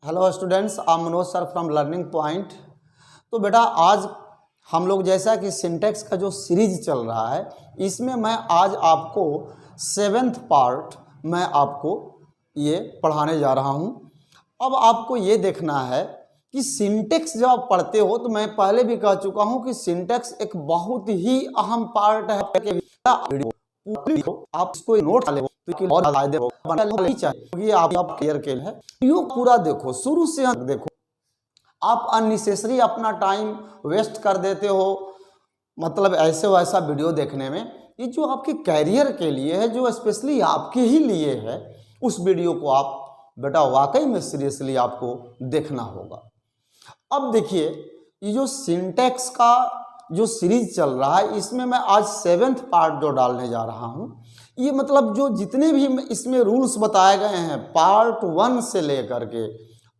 Hello students, I am Manoj sir from learning point. तो बेटा आज हम लोग जैसा कि सिंटेक्स का जो सीरीज चल रहा है इसमें मैं आज आपको 7th पार्ट मैं आपको ये पढ़ाने जा रहा हूँ। अब आपको ये देखना है कि सिंटेक्स जब आप पढ़ते हो तो मैं पहले भी कह चुका हूँ कि सिंटेक्स एक बहुत ही अहम पार्ट है। आप इसको नोट ले तो और फायदे नहीं चाहिए क्योंकि आप क्लियर के है वीडियो पूरा देखो, शुरू से देखो। आप अननेसेसरी अपना टाइम वेस्ट कर देते हो, मतलब ऐसे वैसा वीडियो देखने में। ये जो आपके कैरियर के लिए है, जो स्पेशली आपके ही लिए है, उस वीडियो को आप बेटा वाकई में सीरियसली आपको देखना होगा। अब देखिए, ये जो सिंटेक्स का जो सीरीज चल रहा है इसमें मैं आज 7th पार्ट जो डालने जा रहा हूँ, ये मतलब जो जितने भी इसमें रूल्स बताए गए हैं पार्ट 1 से लेकर के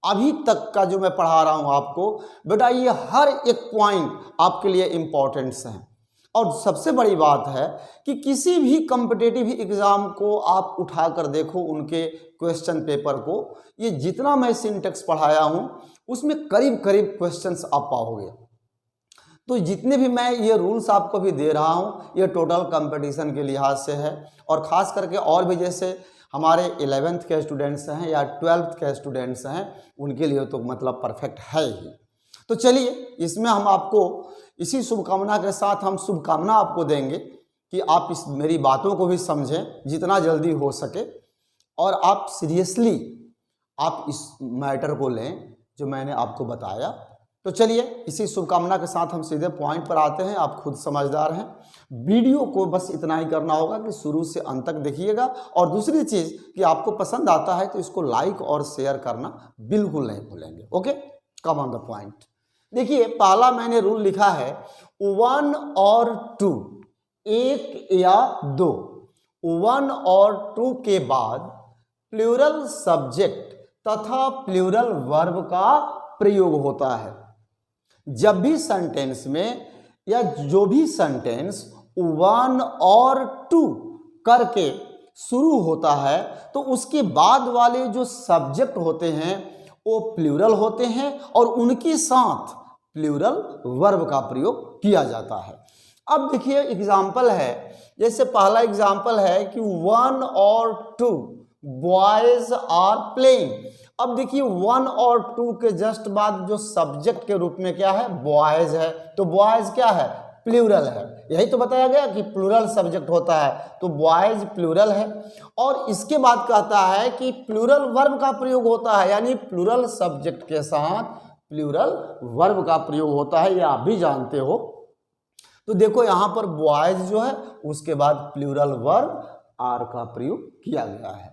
अभी तक का जो मैं पढ़ा रहा हूँ आपको, बेटा ये हर एक पॉइंट आपके लिए इम्पोर्टेंट्स हैं। और सबसे बड़ी बात है कि किसी भी कॉम्पिटिटिव एग्ज़ाम को आप उठा कर देखो, उनके क्वेश्चन पेपर को, ये जितना मैं सिंटेक्स पढ़ाया हूँ उसमें करीब करीब क्वेश्चंस आप पाओगे। तो जितने भी मैं ये रूल्स आपको भी दे रहा हूँ ये टोटल कंपटीशन के लिहाज से है, और ख़ास करके और भी जैसे हमारे 11th के स्टूडेंट्स हैं या 12th के स्टूडेंट्स हैं उनके लिए तो मतलब परफेक्ट है ही। तो चलिए, इसमें हम आपको इसी शुभकामना के साथ हम शुभकामना आपको देंगे कि आप इस मेरी बातों को भी समझें जितना जल्दी हो सके, और आप सीरियसली आप इस मैटर को लें जो मैंने आपको बताया। तो चलिए, इसी शुभकामना के साथ हम सीधे पॉइंट पर आते हैं। आप खुद समझदार हैं, वीडियो को बस इतना ही करना होगा कि शुरू से अंत तक देखिएगा। और दूसरी चीज़ कि आपको पसंद आता है तो इसको लाइक और शेयर करना बिल्कुल नहीं भूलेंगे। Okay, come on the point. देखिए, पहला मैंने रूल लिखा है 1 और 2, 1 या 2। 1 और 2 के बाद प्लूरल सब्जेक्ट तथा प्लूरल वर्ब का प्रयोग होता है। जब भी सेंटेंस में या जो भी सेंटेंस 1 और 2 करके शुरू होता है तो उसके बाद वाले जो सब्जेक्ट होते हैं वो प्लूरल होते हैं और उनके साथ प्लूरल वर्ब का प्रयोग किया जाता है। अब देखिए एग्जाम्पल है, जैसे पहला एग्जाम्पल है कि 1 और 2 बॉयज आर प्लेइंग। अब देखिए 1 और 2 के जस्ट बाद जो सब्जेक्ट के रूप में क्या है, बॉयज है। तो बॉयज क्या है, प्लूरल है। यही तो बताया गया कि प्लूरल सब्जेक्ट होता है, तो बॉयज प्लूरल है। और इसके बाद कहता है कि प्लूरल वर्ब का प्रयोग होता है, यानी प्लूरल सब्जेक्ट के साथ प्लूरल वर्ब का प्रयोग होता है, ये आप भी जानते हो। तो देखो यहाँ पर बॉयज जो है उसके बाद प्लूरल वर्ब आर का प्रयोग किया गया है।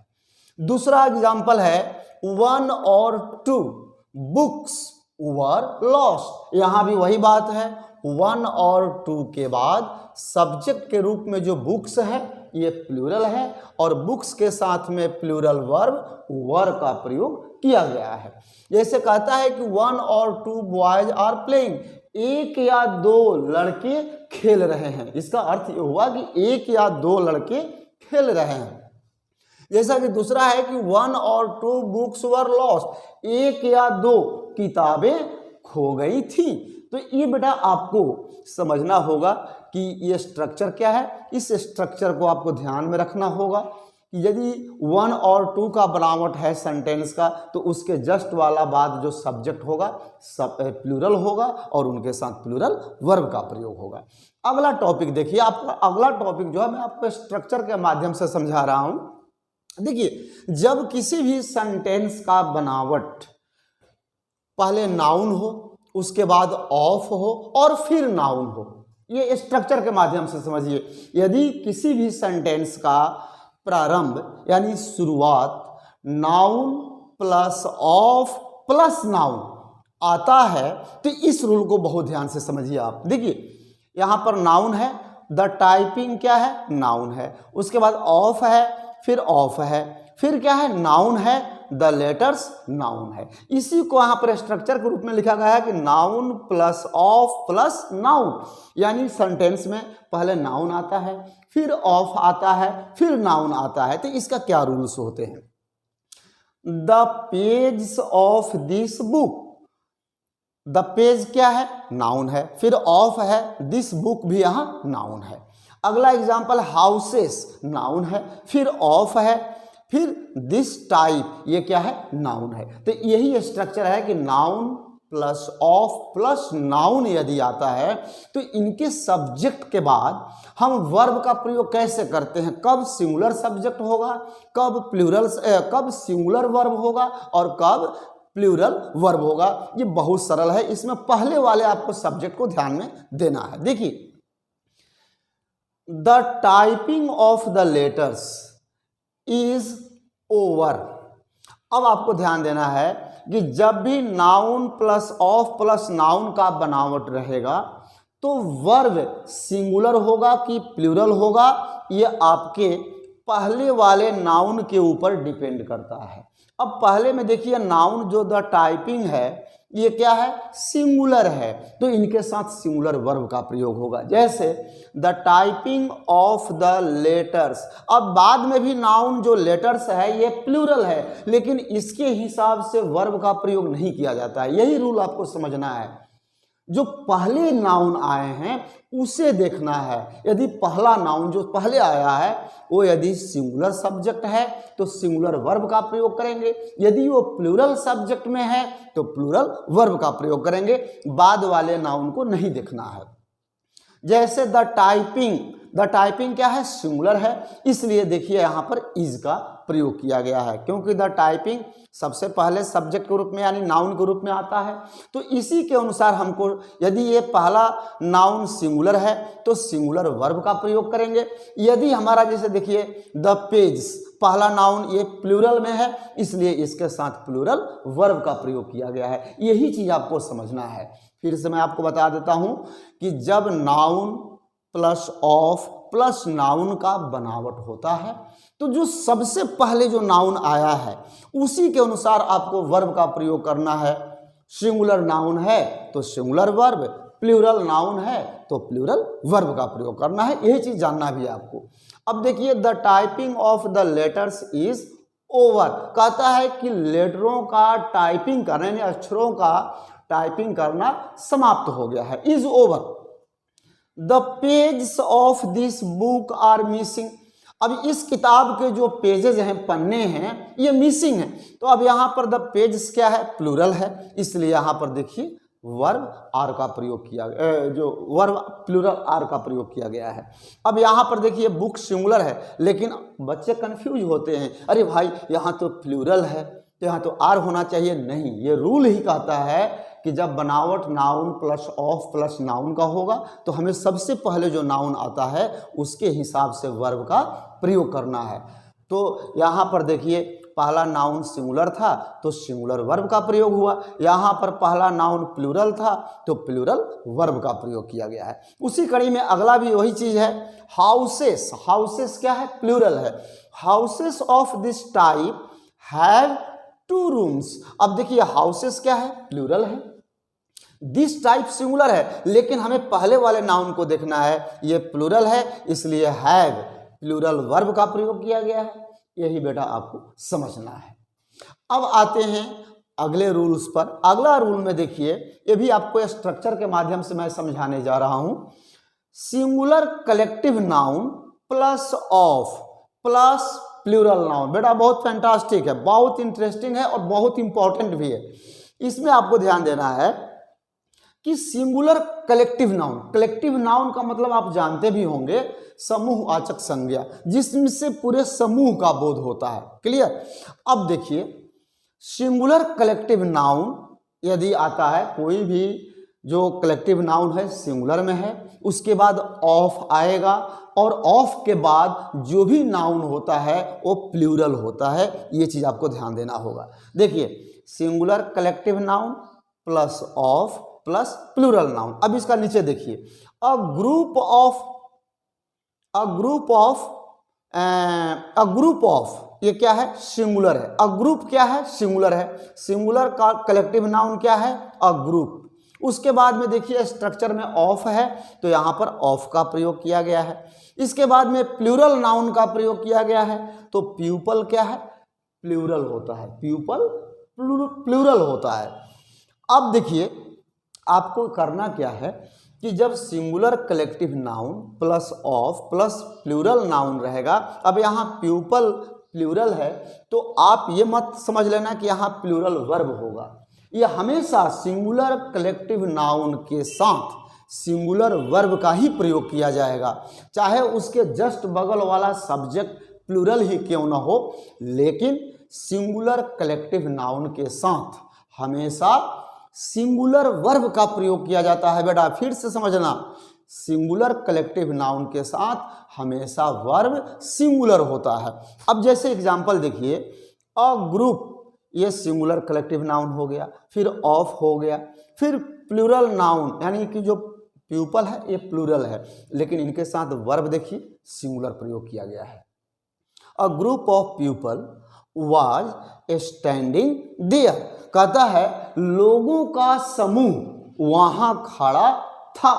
दूसरा एग्जाम्पल है 1 और 2 बुक्स वर लॉस्ट। यहां भी वही बात है, 1 और 2 के बाद सब्जेक्ट के रूप में जो बुक्स है ये प्लूरल है और बुक्स के साथ में प्लूरल वर्ब वर का प्रयोग किया गया है। जैसे कहता है कि 1 और 2 बॉयज आर प्लेइंग, 1 या 2 लड़के खेल रहे हैं। इसका अर्थ ये हुआ कि 1 या 2 लड़के खेल रहे हैं। जैसा कि दूसरा है कि 1 और 2 बुक्स वर लॉस्ट, 1 या 2 किताबें खो गई थी। तो ये बेटा आपको समझना होगा कि ये स्ट्रक्चर क्या है। इस स्ट्रक्चर को आपको ध्यान में रखना होगा कि यदि 1 और 2 का बनावट है सेंटेंस का तो उसके जस्ट वाला बाद जो सब्जेक्ट होगा सब प्लूरल होगा और उनके साथ प्लूरल वर्ब का प्रयोग होगा। अगला टॉपिक देखिए, आपका अगला टॉपिक जो है मैं आपको स्ट्रक्चर के माध्यम से समझा रहा हूँ। देखिए, जब किसी भी सेंटेंस का बनावट पहले नाउन हो, उसके बाद ऑफ हो और फिर नाउन हो, ये स्ट्रक्चर के माध्यम से समझिए। यदि किसी भी सेंटेंस का प्रारंभ यानी शुरुआत noun plus of plus noun आता है तो इस रूल को बहुत ध्यान से समझिए आप। देखिए यहाँ पर नाउन है, द टाइपिंग क्या है, नाउन है। उसके बाद ऑफ है, फिर ऑफ है, फिर क्या है, नाउन है, द लेटर्स नाउन है। इसी को यहाँ पर स्ट्रक्चर के रूप में लिखा गया है कि noun plus of plus noun, यानी सेंटेंस में पहले नाउन आता है, फिर ऑफ आता है, फिर नाउन आता है। तो इसका क्या रूल्स होते हैं। The page of this book. The page क्या है? नाउन है, फिर ऑफ है, दिस बुक भी यहां नाउन है। अगला एग्जांपल हाउसेस, नाउन है, फिर ऑफ है, फिर दिस टाइप, ये क्या है? नाउन है। तो यही स्ट्रक्चर है कि noun plus of plus noun यदि आता है तो इनके सब्जेक्ट के बाद हम वर्ब का प्रयोग कैसे करते हैं, कब सिंगुलर सब्जेक्ट होगा, कब सिंगुलर वर्ब होगा और कब प्लूरल वर्ब होगा। ये बहुत सरल है, इसमें पहले वाले आपको सब्जेक्ट को ध्यान में देना है। देखिए, the typing of the letters is over. अब आपको ध्यान देना है कि जब भी noun plus of plus noun का बनावट रहेगा तो वर्ब सिंगुलर होगा कि प्लूरल होगा, ये आपके पहले वाले नाउन के ऊपर डिपेंड करता है। अब पहले में देखिए, नाउन जो द टाइपिंग है ये क्या है? सिंगुलर है, तो इनके साथ सिंगुलर वर्ब का प्रयोग होगा। जैसे the typing of the letters. अब बाद में भी नाउन जो लेटर्स है ये प्लूरल है, लेकिन इसके हिसाब से वर्ब का प्रयोग नहीं किया जाता है। यही रूल आपको समझना है। जो पहले नाउन आए हैं उसे देखना है। यदि पहला नाउन जो पहले आया है वो यदि सिंगुलर सब्जेक्ट है तो सिंगुलर वर्ब का प्रयोग करेंगे, यदि वो प्लूरल सब्जेक्ट में है तो प्लूरल वर्ब का प्रयोग करेंगे, बाद वाले नाउन को नहीं देखना है। जैसे द टाइपिंग क्या है? सिंगुलर है, इसलिए देखिए यहाँ पर इज का प्रयोग किया गया है, क्योंकि द टाइपिंग सबसे पहले सब्जेक्ट के रूप में यानी नाउन के रूप में आता है। तो इसी के अनुसार हमको, यदि ये पहला नाउन सिंगुलर है तो सिंगुलर वर्ब का प्रयोग करेंगे। यदि हमारा जैसे देखिए द पेज, पहला नाउन ये प्लूरल में है, इसलिए इसके साथ प्लूरल वर्ब का प्रयोग किया गया है। यही चीज आपको समझना है। फिर से मैं आपको बता देता हूं कि जब noun plus of plus noun का बनावट होता है तो जो सबसे पहले जो नाउन आया है उसी के अनुसार आपको वर्ब का प्रयोग करना है। सिंगुलर नाउन है तो सिंगुलर वर्ब, प्लूरल नाउन है तो प्लूरल वर्ब का प्रयोग करना है। यही चीज जानना भी है आपको। अब देखिए, the typing of the letters is over. कहता है कि लेटरों का टाइपिंग करना यानी अक्षरों का टाइपिंग करना समाप्त हो गया है, is over. The page of this book are missing. अब इस किताब के जो पेजेस हैं, पन्ने हैं, ये मिसिंग हैं। तो अब यहाँ पर द पेजेस क्या है? प्लूरल है, इसलिए यहाँ पर देखिए वर्ब आर का प्रयोग किया गया, जो वर्ब प्लूरल आर का प्रयोग किया गया है। अब यहाँ पर देखिए बुक सिंगुलर है, लेकिन बच्चे कंफ्यूज होते हैं, अरे भाई यहाँ तो प्लूरल है तो यहाँ तो आर होना चाहिए। नहीं, ये रूल ही कहता है कि जब बनावट noun plus of plus noun का होगा तो हमें सबसे पहले जो नाउन आता है उसके हिसाब से वर्ब का प्रयोग करना है। तो यहाँ पर देखिए पहला नाउन सिंगुलर था तो सिंगुलर वर्ब का प्रयोग हुआ, यहाँ पर पहला नाउन प्लूरल था तो प्लूरल वर्ब का प्रयोग किया गया है। उसी कड़ी में अगला भी वही चीज है, हाउसेस। हाउसेस क्या है? प्लूरल है। Houses of this type have 2 rooms. अब देखिए हाउसेस क्या है? प्लूरल है, दिस टाइप सिंगुलर है, लेकिन हमें पहले वाले नाउन को देखना है, ये प्लूरल है इसलिए हैव प्लूरल वर्ब का प्रयोग किया गया है। यही बेटा आपको समझना है। अब आते हैं अगले रूल्स पर। अगला रूल में देखिए, ये भी आपको स्ट्रक्चर के माध्यम से मैं समझाने जा रहा हूं। Singular collective noun plus of plus plural noun. बेटा बहुत फैंटास्टिक है, बहुत इंटरेस्टिंग है और बहुत इंपॉर्टेंट भी है। इसमें आपको ध्यान देना है कि सिंगुलर कलेक्टिव नाउन का मतलब आप जानते भी होंगे, समूहवाचक संज्ञा, जिसमें से पूरे समूह का बोध होता है। क्लियर? अब देखिए, सिंगुलर कलेक्टिव नाउन यदि आता है, कोई भी जो कलेक्टिव नाउन है सिंगुलर में है, उसके बाद ऑफ आएगा और ऑफ के बाद जो भी नाउन होता है वो प्लूरल होता है। ये चीज आपको ध्यान देना होगा। देखिए, singular collective noun plus of plus plural noun. अब इसका नीचे देखिए, अ ग्रुप ऑफ ये क्या है? सिंगुलर है। अ ग्रुप क्या है? सिंगुलर है। सिंगुलर का कलेक्टिव नाउन क्या है? A group. उसके बाद में देखिए स्ट्रक्चर में ऑफ है तो यहाँ पर ऑफ का प्रयोग किया गया है। इसके बाद में प्लूरल नाउन का प्रयोग किया गया है, तो प्यूपल क्या है? प्लूरल होता है, प्यूपल प्लूरल होता है। अब देखिए आपको करना क्या है कि जब singular collective noun plus of plus plural noun रहेगा, अब यहाँ प्यूपल प्लूरल है तो आप ये मत समझ लेना कि यहाँ प्लूरल वर्ब होगा। ये हमेशा सिंगुलर कलेक्टिव नाउन के साथ सिंगुलर वर्ब का ही प्रयोग किया जाएगा, चाहे उसके जस्ट बगल वाला सब्जेक्ट प्लूरल ही क्यों ना हो, लेकिन सिंगुलर कलेक्टिव नाउन के साथ हमेशा सिंगुलर वर्ब का प्रयोग किया जाता है। बेटा फिर से समझना, सिंगुलर कलेक्टिव नाउन के साथ हमेशा वर्ब सिंगुलर होता है। अब जैसे एग्जांपल देखिए, अ ग्रुप, ये सिंगुलर कलेक्टिव नाउन हो गया, फिर ऑफ हो गया, फिर प्लूरल नाउन यानी कि जो प्यूपल है ये प्लूरल है, लेकिन इनके साथ वर्ब देखिए सिंगुलर प्रयोग किया गया है। A group of people was standing there, कहता है लोगों का समूह वहां खड़ा था,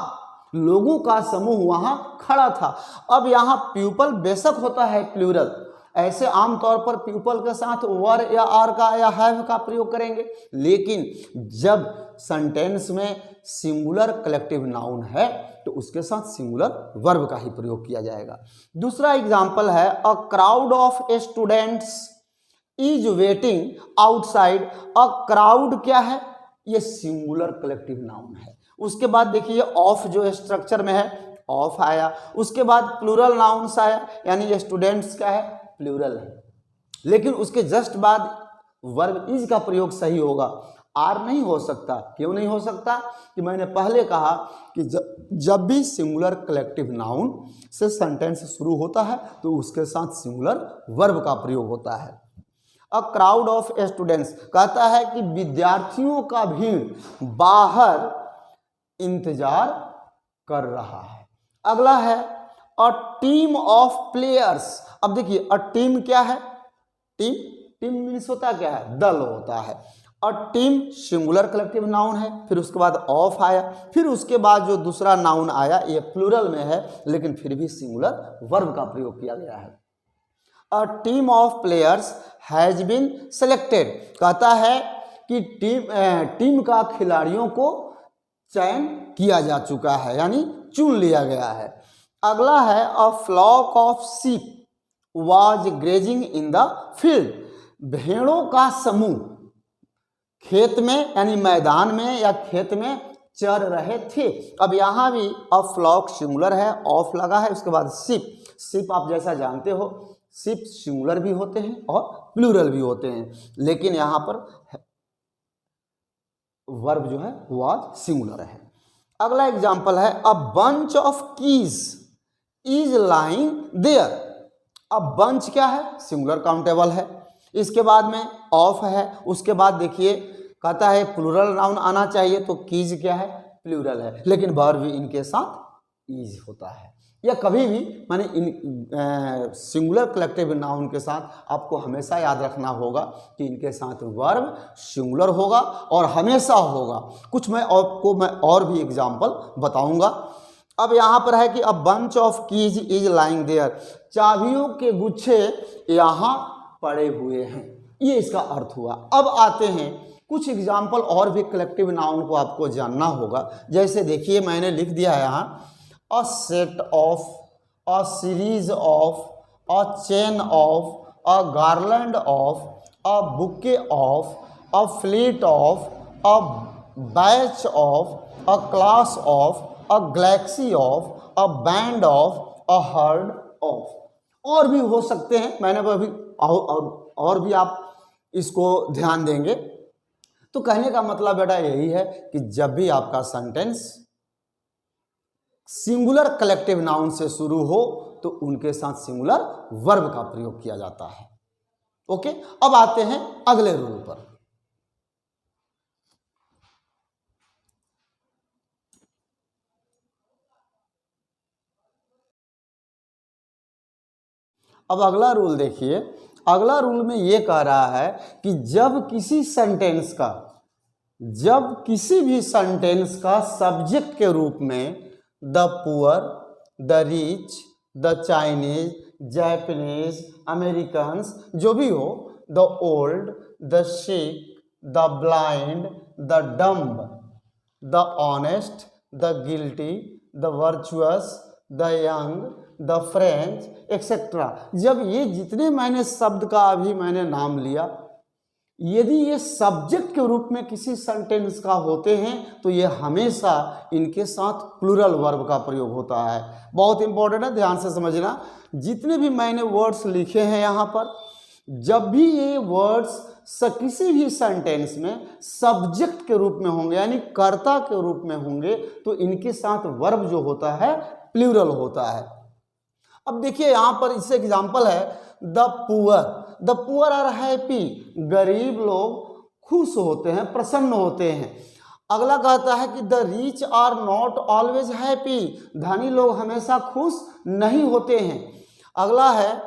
लोगों का समूह वहां खड़ा था। अब यहाँ पीपल बेशक होता है प्लूरल, ऐसे आमतौर पर पीपल के साथ वर या आर का या हैव का प्रयोग करेंगे, लेकिन जब सेंटेंस में सिंगुलर कलेक्टिव नाउन है तो उसके साथ सिंगुलर वर्ब का ही प्रयोग किया जाएगा। दूसरा एग्जांपल है, a crowd of students is waiting outside. A crowd क्या है, ये सिंगुलर कलेक्टिव नाउन है। उसके बाद देखिए ऑफ जो स्ट्रक्चर में है ऑफ आया, उसके बाद प्लूरल नाउन्स आया यानी स्टूडेंट्स क्या है प्लूरल है, लेकिन उसके जस्ट बाद वर्ब इज का प्रयोग सही होगा, आर नहीं हो सकता। क्यों नहीं हो सकता कि मैंने पहले कहा कि जब भी सिंगुलर कलेक्टिव नाउन से सेंटेंस शुरू होता है तो उसके साथ सिंगुलर वर्ब का प्रयोग होता है। अ क्राउड ऑफ स्टूडेंट्स कहता है कि विद्यार्थियों का भीड़ बाहर इंतजार कर रहा है। अगला है अ टीम ऑफ प्लेयर्स। अब देखिए अ टीम क्या है, टीम, टीम मीन्स होता क्या है, दल होता है। A team singular collective noun है, फिर उसके बाद ऑफ आया, फिर उसके बाद जो दूसरा नाउन आया ये प्लूरल में है लेकिन फिर भी सिंगुलर वर्ब का प्रयोग किया गया है। A team of players has been selected, कहता है कि टीम का खिलाड़ियों को चयन किया जा चुका है यानी चुन लिया गया है। अगला है a flock of sheep was grazing in the field, भेड़ों का समूह खेत में यानी मैदान में या खेत में चर रहे थे। अब यहाँ भी अ फ्लॉक सिंगुलर है, ऑफ लगा है, उसके बाद शिप, शिप आप जैसा जानते हो शिप सिंगुलर भी होते हैं और प्लूरल भी होते हैं, लेकिन यहाँ पर वर्ब जो है वो आज सिंगुलर है। अगला एग्जाम्पल है a bunch of keys is lying there. अब बंच क्या है, सिंगुलर काउंटेबल है, इसके बाद में ऑफ है, उसके बाद देखिए कहता है प्लूरल नाउन आना चाहिए तो कीज क्या है प्लूरल है, लेकिन वर्ब इनके साथ इज होता है। या कभी भी माने इन सिंगुलर कलेक्टिव नाउन के साथ आपको हमेशा याद रखना होगा कि इनके साथ वर्ब सिंगुलर होगा और हमेशा होगा। कुछ मैं आपको और भी एग्जाम्पल बताऊंगा। अब यहाँ पर है कि a bunch of keys is lying there, चाबियों के गुच्छे यहाँ पड़े हुए हैं, ये इसका अर्थ हुआ। अब आते हैं कुछ एग्जाम्पल और भी कलेक्टिव नाउन को आपको जानना होगा। जैसे देखिए मैंने लिख दिया है यहाँ a set of, a series of, a chain of, a garland of, a bouquet of, a fleet of, a batch of, a class of, a galaxy of, a band of, a herd of। और भी हो सकते हैं, मैंने अभी और भी आप इसको ध्यान देंगे। तो कहने का मतलब बेटा यही है कि जब भी आपका सेंटेंस सिंगुलर कलेक्टिव नाउन से शुरू हो तो उनके साथ सिंगुलर वर्ब का प्रयोग किया जाता है। ओके, अब आते हैं अगले रूल पर। अब अगला रूल देखिए, अगला रूल में यह कह रहा है कि जब किसी भी सेंटेंस का सब्जेक्ट के रूप में the poor, the rich, the Chinese, Japanese, Americans जो भी हो, the old, the sick, the blind, the dumb, the honest, the guilty, the virtuous, the young, the French etcetera. जब ये जितने मैंने शब्द का अभी मैंने नाम लिया, यदि ये सब्जेक्ट के रूप में किसी सेंटेंस का होते हैं तो ये हमेशा इनके साथ प्लूरल वर्ब का प्रयोग होता है। बहुत इंपॉर्टेंट है, ध्यान से समझना। जितने भी मैंने वर्ड्स लिखे हैं यहाँ पर, जब भी ये वर्ड्स किसी भी सेंटेंस में सब्जेक्ट के रूप में होंगे यानी कर्ता के रूप में होंगे तो इनके साथ वर्ब जो होता है प्लूरल होता है। अब देखिए यहाँ पर इससे एग्जाम्पल है द पुअर आर हैप्पी, गरीब लोग खुश होते हैं, प्रसन्न होते हैं। अगला कहता है कि the rich are not always happy, धनी लोग हमेशा खुश नहीं होते हैं। अगला है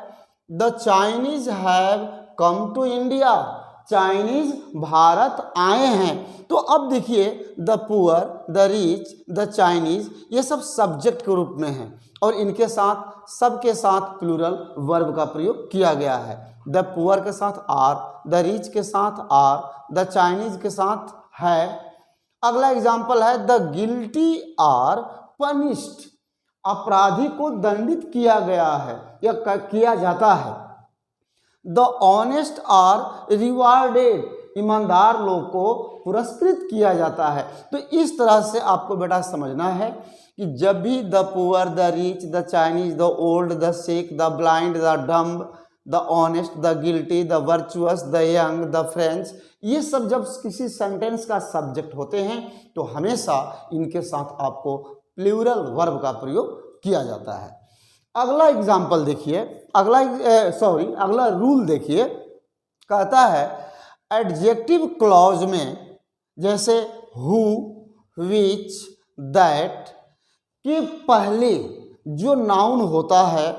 the Chinese have come to India, Chinese भारत आए हैं। तो अब देखिए the poor, the rich, the Chinese ये सब सब्जेक्ट के रूप में हैं और इनके साथ सबके साथ प्लूरल वर्ब का प्रयोग किया गया है। द पुअर के साथ आर, द रिच के साथ आर, द चाइनीज के साथ है। अगला एग्जाम्पल है द गिल्टी आर पनिश्ड, अपराधी को दंडित किया गया है या किया जाता है। द ऑनेस्ट आर रिवार्डेड, ईमानदार लोग को पुरस्कृत किया जाता है। तो इस तरह से आपको बेटा समझना है कि जब भी the poor, the rich, the Chinese, the old, the sick, the blind, the dumb, the honest, the guilty, the virtuous, the young, the French, ये सब जब किसी सेंटेंस का सब्जेक्ट होते हैं तो हमेशा इनके साथ आपको प्लूरल वर्ब का प्रयोग किया जाता है। अगला एग्जाम्पल देखिए, अगला रूल देखिए, कहता है एडजेक्टिव क्लॉज में जैसे हु, विच, दैट के पहले जो नाउन होता है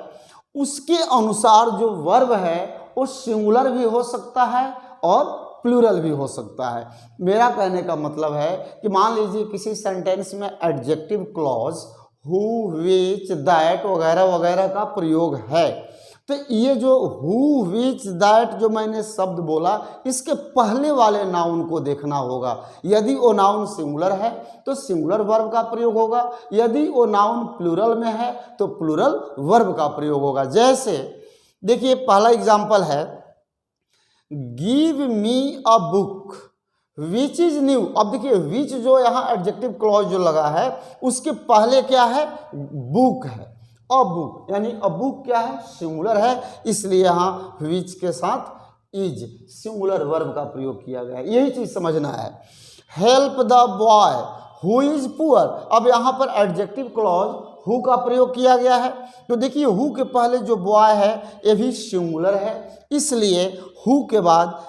उसके अनुसार जो वर्ब है वो सिंगुलर भी हो सकता है और प्लूरल भी हो सकता है। मेरा कहने का मतलब है कि मान लीजिए किसी सेंटेंस में adjective clause who, which, that वगैरह वगैरह का प्रयोग है, तो ये जो हु, विच, दैट जो मैंने शब्द बोला इसके पहले वाले नाउन को देखना होगा। यदि वो नाउन सिंगुलर है तो सिंगुलर वर्ब का प्रयोग होगा, यदि वो नाउन प्लूरल में है तो प्लूरल वर्ब का प्रयोग होगा। जैसे देखिए पहला एग्जाम्पल है give me a book which is new. अब देखिए विच जो यहाँ एडजेक्टिव क्लॉज जो लगा है उसके पहले क्या है, बुक है। अ बुक यानी अ बुक क्या है, सिंगुलर है, इसलिए यहाँ विच के साथ इज सिंगुलर वर्ब का प्रयोग किया गया है। यही चीज समझना है। Help the boy who is poor, अब यहाँ पर एडजेक्टिव क्लॉज हु का प्रयोग किया गया है। तो देखिए हु के पहले जो बॉय है ये भी सिंगुलर है, इसलिए हु के बाद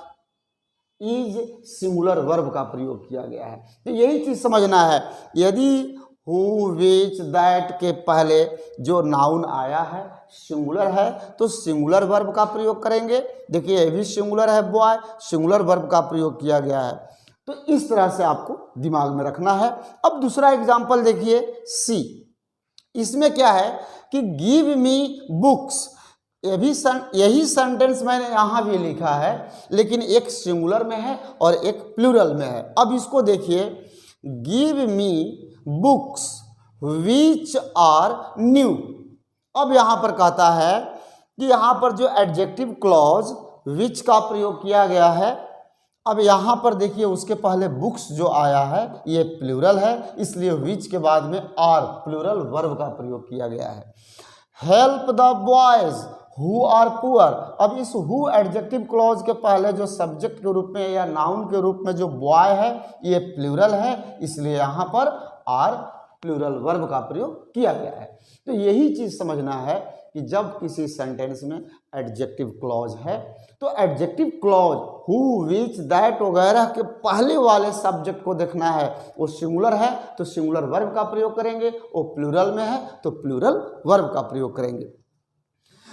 इज सिंगुलर वर्ब का प्रयोग किया गया है। तो यही चीज समझना है, यदि हु, विच, दैट के पहले जो नाउन आया है सिंगुलर है तो सिंगुलर वर्ब का प्रयोग करेंगे। देखिए ये भी सिंगुलर है बॉय, सिंगुलर वर्ब का प्रयोग किया गया है। तो इस तरह से आपको दिमाग में रखना है। अब दूसरा एग्जाम्पल देखिए सी, इसमें क्या है कि गिव मी बुक्स, यही सेंटेंस मैंने यहाँ भी लिखा है लेकिन एक सिंगुलर में है और एक प्लूरल में है। अब इसको देखिए give me books which are new. अब यहाँ पर कहता है कि यहाँ पर जो एडजेक्टिव क्लॉज विच का प्रयोग किया गया है, अब यहाँ पर देखिए उसके पहले बुक्स जो आया है ये प्लूरल है, इसलिए विच के बाद में आर प्लूरल वर्ब का प्रयोग किया गया है। Help the boys who are poor, अब इस हु एडजेक्टिव क्लॉज के पहले जो सब्जेक्ट के रूप में या नाउन के रूप में जो बॉय है ये प्लूरल है, इसलिए यहाँ पर आर प्लूरल वर्ब का प्रयोग किया गया है। तो यही चीज समझना है कि जब किसी सेंटेंस में एडजेक्टिव क्लॉज है तो adjective clause who, which, that वगैरह के पहले वाले सब्जेक्ट को देखना है। वो सिंगुलर है तो सिंगुलर वर्ब का प्रयोग करेंगे, वो प्लूरल में है तो प्लूरल वर्ब का प्रयोग करेंगे।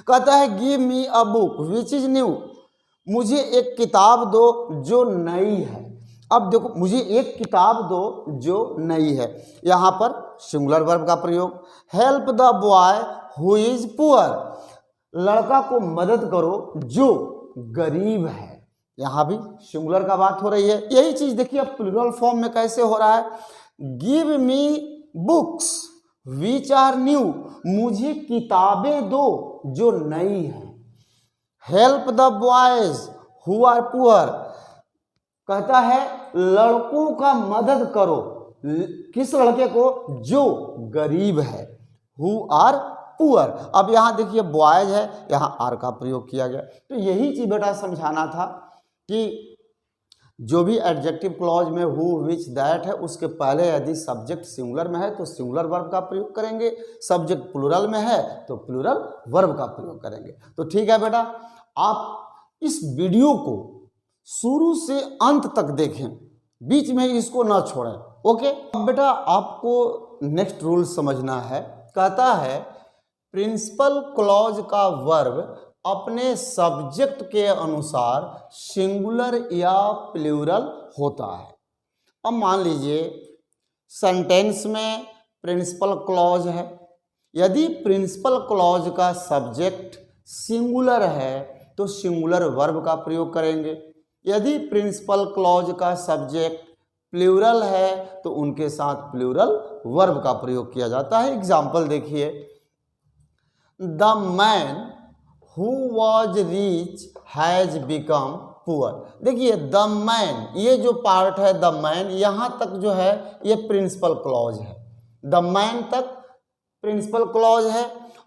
कहता है give me a book which is new, मुझे एक किताब दो जो नई है। अब देखो मुझे एक किताब दो जो नई है, यहाँ पर सिंगुलर वर्ब का प्रयोग। Help the boy who is poor, लड़का को मदद करो जो गरीब है। यहाँ भी सिंगुलर का बात हो रही है। यही चीज देखिए अब प्लूरल फॉर्म में कैसे हो रहा है, give me books which are new, मुझे किताबें दो जो नई हैं। Help the boys who are poor, कहता है लड़कों का मदद करो, किस लड़के को, जो गरीब है, हु आर पुअर। अब यहां देखिए बॉयज है, यहां आर का प्रयोग किया गया। तो यही चीज बेटा समझाना था कि जो भी एडजेक्टिव क्लॉज में हु विच दैट है उसके पहले यदि सब्जेक्ट सिंगुलर में है तो सिंगुलर वर्ब का प्रयोग करेंगे, सब्जेक्ट प्लूरल में है तो प्लूरल वर्ब का प्रयोग करेंगे। तो ठीक है बेटा, आप इस वीडियो को शुरू से अंत तक देखें, बीच में इसको ना छोड़ें। ओके, अब बेटा आपको नेक्स्ट रूल समझना है। कहता है प्रिंसिपल क्लॉज का वर्ब अपने सब्जेक्ट के अनुसार सिंगुलर या प्लूरल होता है। अब मान लीजिए सेंटेंस में प्रिंसिपल क्लॉज है, यदि प्रिंसिपल क्लॉज का सब्जेक्ट सिंगुलर है तो सिंगुलर वर्ब का प्रयोग करेंगे, यदि प्रिंसिपल क्लॉज का सब्जेक्ट प्लूरल है तो उनके साथ प्लूरल वर्ब का प्रयोग किया जाता है। एग्जाम्पल देखिए, the man who was rich has become poor. देखिए द मैन, ये जो पार्ट है द मैन, यहां तक जो है ये प्रिंसिपल क्लॉज है, द मैन तक प्रिंसिपल क्लॉज है,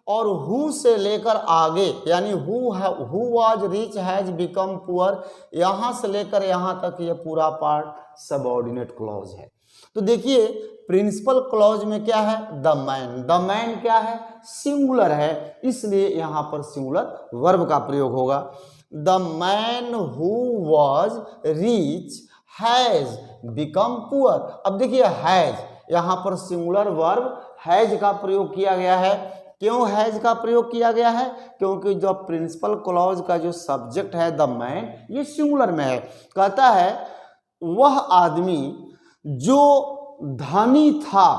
और हु से लेकर आगे यानी who was rich has become poor, यहां से लेकर यहां तक ये पूरा पार्ट सबऑर्डिनेट क्लॉज है। तो देखिए प्रिंसिपल क्लॉज में क्या है, द मैन, द मैन क्या है, सिंगुलर है, इसलिए यहां पर सिंगुलर वर्ब का प्रयोग होगा। The man who was rich has become poor. अब देखिए हैज, यहां पर सिंगुलर वर्ब हैज का प्रयोग किया गया है। क्यों हैज का प्रयोग किया गया है, क्योंकि जो प्रिंसिपल क्लॉज का जो सब्जेक्ट है द मैन, ये सिंगुलर में है। कहता है वह आदमी जो धनी था,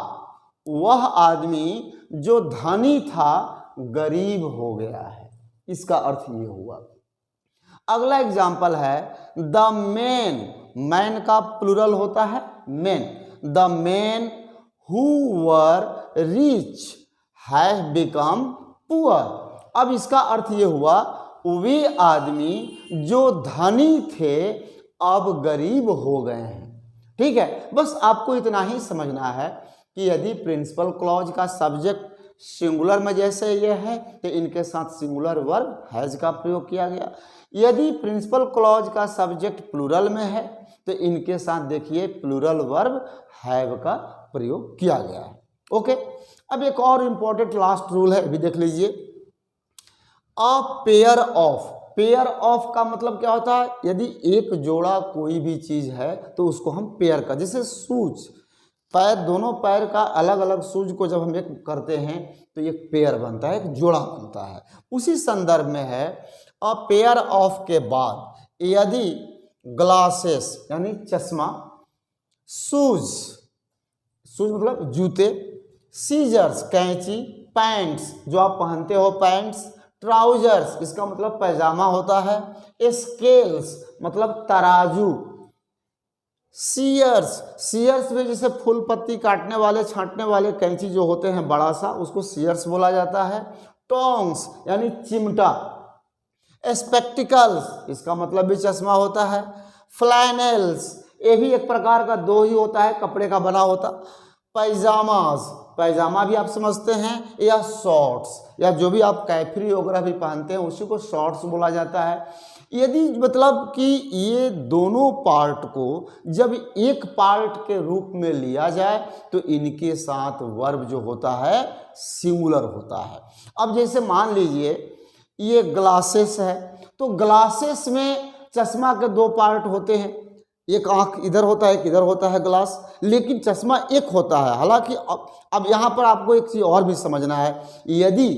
वह आदमी जो धनी था गरीब हो गया है, इसका अर्थ ये हुआ। अगला एग्जाम्पल है द मैन, मैन का प्लूरल होता है man, the man who were rich have become poor. अब इसका अर्थ ये हुआ वे आदमी जो धनी थे अब गरीब हो गए हैं। ठीक है, बस आपको इतना ही समझना है कि यदि प्रिंसिपल क्लॉज का सब्जेक्ट सिंगुलर में जैसे ये है तो इनके साथ सिंगुलर वर्ब हैज का प्रयोग किया गया, यदि प्रिंसिपल क्लॉज का सब्जेक्ट प्लूरल में है तो इनके साथ देखिए प्लूरल वर्ब हैव का प्रयोग किया गया है। ओके, अब एक और इंपॉर्टेंट लास्ट रूल है, अभी देख लीजिए। अ पेयर ऑफ, पेयर ऑफ का मतलब क्या होता है, यदि एक जोड़ा कोई भी चीज है तो उसको हम पेयर का, जैसे शूज, पैर, दोनों पैर का अलग अलग शूज को जब हम एक करते हैं तो एक पेयर बनता है, एक जोड़ा बनता है। उसी संदर्भ में है अ पेयर ऑफ के बाद यदि ग्लासेस यानी चश्मा, शूज, शूज मतलब जूते, सीजर्स कैंची, पैंट्स जो आप पहनते हो पैंट्स, ट्राउजर्स इसका मतलब पैजामा होता है, स्केल्स मतलब तराजू, सीयर्स, सीयर्स में जैसे फूल पत्ती काटने वाले छांटने वाले कैंची जो होते हैं बड़ा सा, उसको सीयर्स बोला जाता है, टोंग्स यानी चिमटा, स्पेक्टिकल्स इसका मतलब भी चश्मा होता है, फ्लैनेल्स ये भी एक प्रकार का दो ही होता है कपड़े का बना होता, पैजामाज, पैजामा भी आप समझते हैं, या शॉर्ट्स या जो भी आप कैफरी वगैरह भी पहनते हैं उसी को शॉर्ट्स बोला जाता है। यदि मतलब कि ये दोनों पार्ट को जब एक पार्ट के रूप में लिया जाए तो इनके साथ वर्ब जो होता है सिंगुलर होता है। अब जैसे मान लीजिए ये ग्लासेस है तो ग्लासेस में चश्मा के दो पार्ट होते हैं, एक आंख इधर होता है एक इधर होता है ग्लास, लेकिन चश्मा एक होता है। हालांकि अब यहाँ पर आपको एक चीज़ और भी समझना है, यदि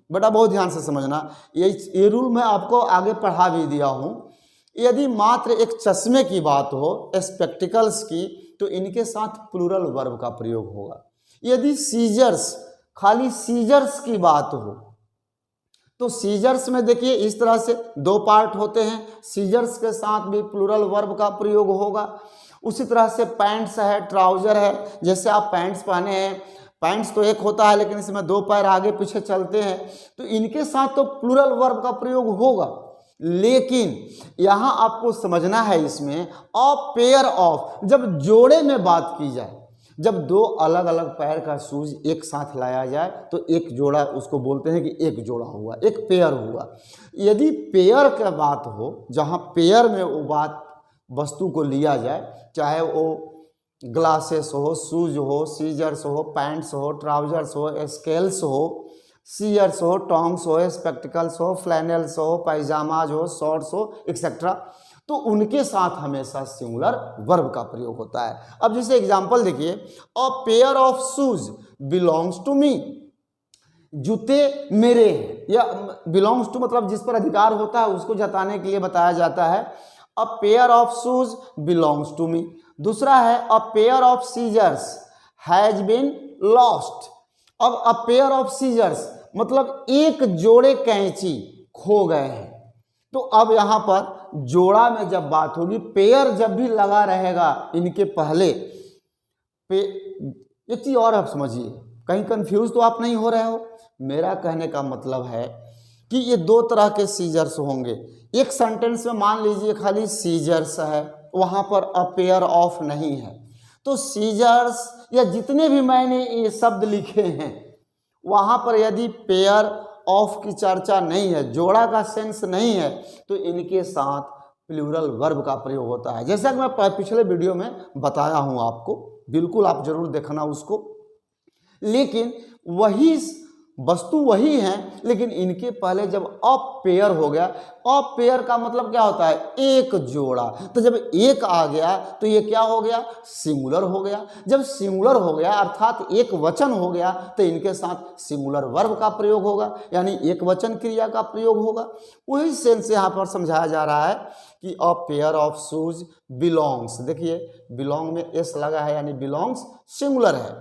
बेटा बहुत ध्यान से समझना, ये रूल मैं आपको आगे पढ़ा भी दिया हूँ, यदि मात्र एक चश्मे की बात हो स्पेक्टिकल्स की तो इनके साथ प्लूरल वर्ब का प्रयोग होगा। यदि सीजर्स, खाली सीजर्स की बात हो तो सीजर्स में देखिए इस तरह से दो पार्ट होते हैं, सीजर्स के साथ भी प्लूरल वर्ब का प्रयोग होगा। उसी तरह से पैंट्स है, ट्राउजर है, जैसे आप पैंट्स पहने हैं, पैंट्स तो एक होता है लेकिन इसमें दो पैर आगे पीछे चलते हैं, तो इनके साथ तो प्लूरल वर्ब का प्रयोग होगा। लेकिन यहां आपको समझना है इसमें अ पेयर ऑफ, जब जोड़े में बात की जाए, जब दो अलग अलग पैर का शूज एक साथ लाया जाए तो एक जोड़ा, उसको बोलते हैं कि एक जोड़ा हुआ, एक पेयर हुआ। यदि पेयर का बात हो, जहां पेयर में वो बात वस्तु को लिया जाए, चाहे वो ग्लासेस हो, शूज हो, सीजर्स हो, पैंट्स हो, ट्राउजर्स हो, स्केल्स हो, सीयर्स हो, टोंग्स हो, स्पेक्टिकल्स हो, फ्लैनेल्स हो, पैजामाज हो, शॉर्ट्स हो, एक्सेट्रा, तो उनके साथ हमेशा सिंगुलर वर्ब का प्रयोग होता है। अब जैसे एग्जांपल देखिए, a pair of shoes belongs to me, जूते मेरे हैं, या बिलोंग्स टू मतलब जिस पर अधिकार होता है उसको जताने के लिए बताया जाता है। A pair of shoes belongs to me. दूसरा है a pair of scissors has been lost. अब अ पेयर ऑफ सीजर्स मतलब एक जोड़े कैंची खो गए हैं। तो अब यहां पर जोड़ा में जब बात होगी, पेयर जब भी लगा रहेगा इनके पहले, एक चीज और आप समझिए, कहीं कंफ्यूज तो आप नहीं हो रहे हो। मेरा कहने का मतलब है कि ये दो तरह के सीजर्स होंगे। एक सेंटेंस में मान लीजिए खाली सीजर्स है, वहां पर अ पेयर ऑफ नहीं है, तो सीजर्स या जितने भी मैंने ये शब्द लिखे हैं वहां पर यदि पेयर ऑफ की चर्चा नहीं है, जोड़ा का सेंस नहीं है, तो इनके साथ प्लूरल वर्ब का प्रयोग होता है। जैसा कि मैं पिछले वीडियो में बताया हूं आपको, बिल्कुल आप जरूर देखना उसको। लेकिन वही वस्तु वही है, लेकिन इनके पहले जब अ पेयर हो गया, अ पेयर का मतलब क्या होता है, एक जोड़ा, तो जब एक आ गया तो ये क्या हो गया, सिंगुलर हो गया। जब सिंगुलर हो गया अर्थात एक वचन हो गया, तो इनके साथ सिंगुलर वर्ब का प्रयोग होगा, यानी एक वचन क्रिया का प्रयोग होगा। वही सेंस यहाँ पर समझाया जा रहा है कि a pair of shoes belongs, देखिए बिलोंग में एस लगा है यानी बिलोंग्स सिंगुलर है।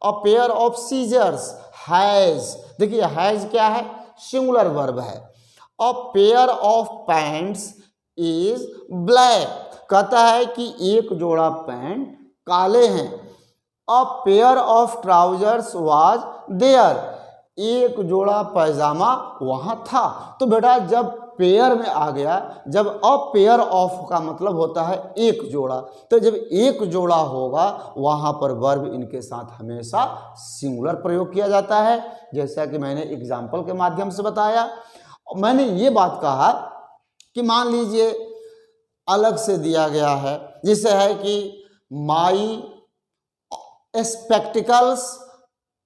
A pair of scissors has, देखिए हैज क्या है, सिंगुलर वर्ब है। A pair of pants is black, कहता है कि एक जोड़ा पैंट काले हैं। A pair of trousers was there, एक जोड़ा पैजामा वहां था। तो बेटा जब पेयर में आ गया, जब अ पेयर ऑफ का मतलब होता है एक जोड़ा, तो जब एक जोड़ा होगा वहां पर वर्ब इनके साथ हमेशा सिंगुलर प्रयोग किया जाता है। जैसा कि मैंने एग्जाम्पल के माध्यम से बताया, मैंने ये बात कहा कि मान लीजिए अलग से दिया गया है, जिसे है कि माई स्पेक्टिकल्स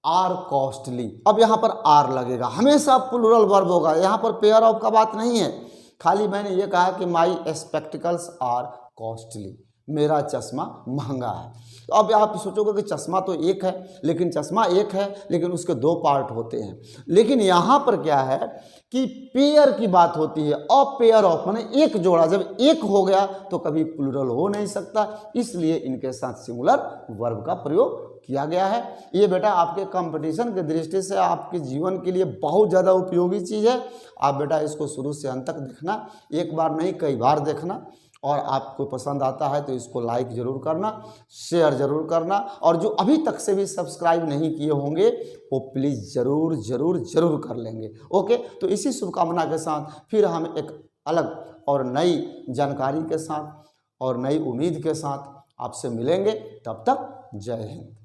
आर कॉस्टली। अब यहां पर आर लगेगा, हमेशा प्लूरल वर्ब होगा, यहां पर पेयर ऑफ का बात नहीं है। खाली मैंने ये कहा कि माई स्पेक्टिकल्स आर कॉस्टली, मेरा चश्मा महंगा है। तो अब आप सोचोगे कि चश्मा तो एक है, लेकिन चश्मा एक है लेकिन उसके दो पार्ट होते हैं। लेकिन यहाँ पर क्या है कि पेयर की बात होती है, अ पेयर ऑफ माने एक जोड़ा, जब एक हो गया तो कभी प्लूरल हो नहीं सकता, इसलिए इनके साथ सिंगुलर वर्ब का प्रयोग किया गया है। ये बेटा आपके कंपटीशन के दृष्टि से आपके जीवन के लिए बहुत ज़्यादा उपयोगी चीज़ है। आप बेटा इसको शुरू से अंत तक देखना, एक बार नहीं कई बार देखना, और आपको पसंद आता है तो इसको लाइक ज़रूर करना, शेयर ज़रूर करना, और जो अभी तक से भी सब्सक्राइब नहीं किए होंगे वो प्लीज़ ज़रूर ज़रूर ज़रूर कर लेंगे। ओके, तो इसी शुभकामना के साथ फिर हम एक अलग और नई जानकारी के साथ और नई उम्मीद के साथ आपसे मिलेंगे। तब तक जय हिंद।